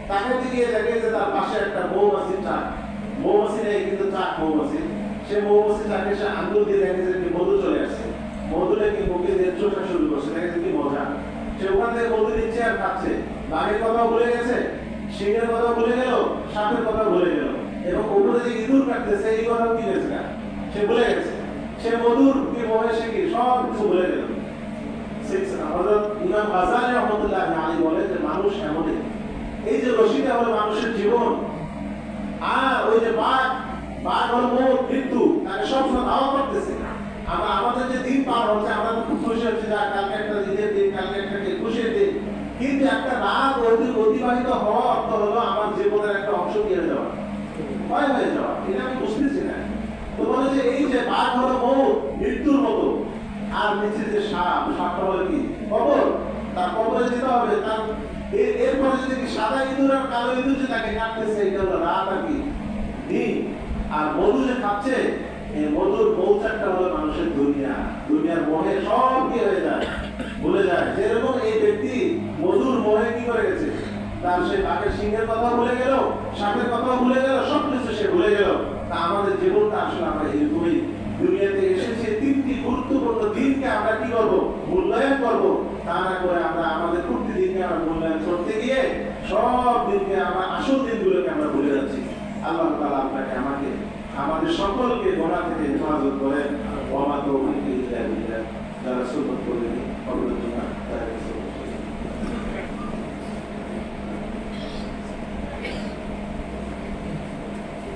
তাকাতে গিয়ে দেখে যে তার পাশে একটা মৌমাছির চাক, মৌমাছি নেই কিন্তু চাক মৌমাছি। সে মৌমাছি চাকে সে আঙ্গুল দিয়ে দেখে যে মধু চলে আসছে, মধুটা কি মুখে দিয়ে চোখা শুরু করছে, দেখে কি মজা। সে ওখান থেকে মধু নিচ্ছে আর খাচ্ছে। বাঘের কথা ভুলে গেছে, সিংহের কথা ভুলে গেল, সাপের কথা ভুলে গেল, এবং উপরে যে ইঁদুর কাটতেছে এই কথা কি হয়েছে না, সে ভুলে গেছে। সে মধুর কি মোহে সে কি সব কিছু ভুলে গেল। হযরত ইমাম গাজ্জালী রাহমাতুল্লাহি আলাইহি বলেন যে মানুষ এমনই, এই যে রশিটা হলো মানুষের জীবন। আর ওই যে বাঘ হলো মৃত্যু, তাকে সবসময় ধাওয়া করতেছে। আমরা আমাদের যে দিন পার হচ্ছে, আমরা খুব খুশি হচ্ছে, যা কালকে একটা ঈদের দিন, কালকে একটা খুশির দিন। কিন্তু একটা রাত অতিবাহিত হওয়া অর্থ হলো আমার জীবনের একটা অংশ কেড়ে যাওয়া, ক্ষয় হয়ে যাওয়া। এটা আমি বুঝতেছি না। তো বলে যে এই যে বাঘ হলো মৃত্যুর মতো, আর নিচে যে সাপটা হলো কি কবর, তার কবরে যেতে হবে। তার এরপরে যদি সাদা ইঁদুর আর কালো ইঁদুর যে তাকে কাটতেছে, এটা হলো রাত আর কি দিন। আর মধু যে খাচ্ছে, এই মধুর মৌচাকটা হলো মানুষের দুনিয়ার মোহে সব কি হয়ে যায়, ভুলে যায়। যেরকম এই ব্যক্তি মধুর মোহে কি করে গেছে, তার সে বাঘের সিংহের কথা ভুলে গেল, সাপের কথা ভুলে গেল, সবকিছু সে ভুলে গেল। তা আমাদের জীবনটা আসলে আমরা এইরকমই দুনিয়াতে এসেছি। 3টি গুরুত্বপূর্ণ দিনকে আমরা কি করবো, মূল্যায়ন করবো। তা না করে আমরা আমাদের প্রতিদিনকে আমরা মূল্যায়ন করতে গিয়ে সব দিনকে আমার আসল দিনগুলোকে আমরা ভুলে যাচ্ছি। আল্লাহ তাআলা আপনাকে আমাকে আমাদের সকলকে গোনা থেকে হেফাজত করেন। ওয়া মা তাওফীকি ইল্লা বিল্লাহ। যারা সুন্নাত পড়েনি অবরোধ না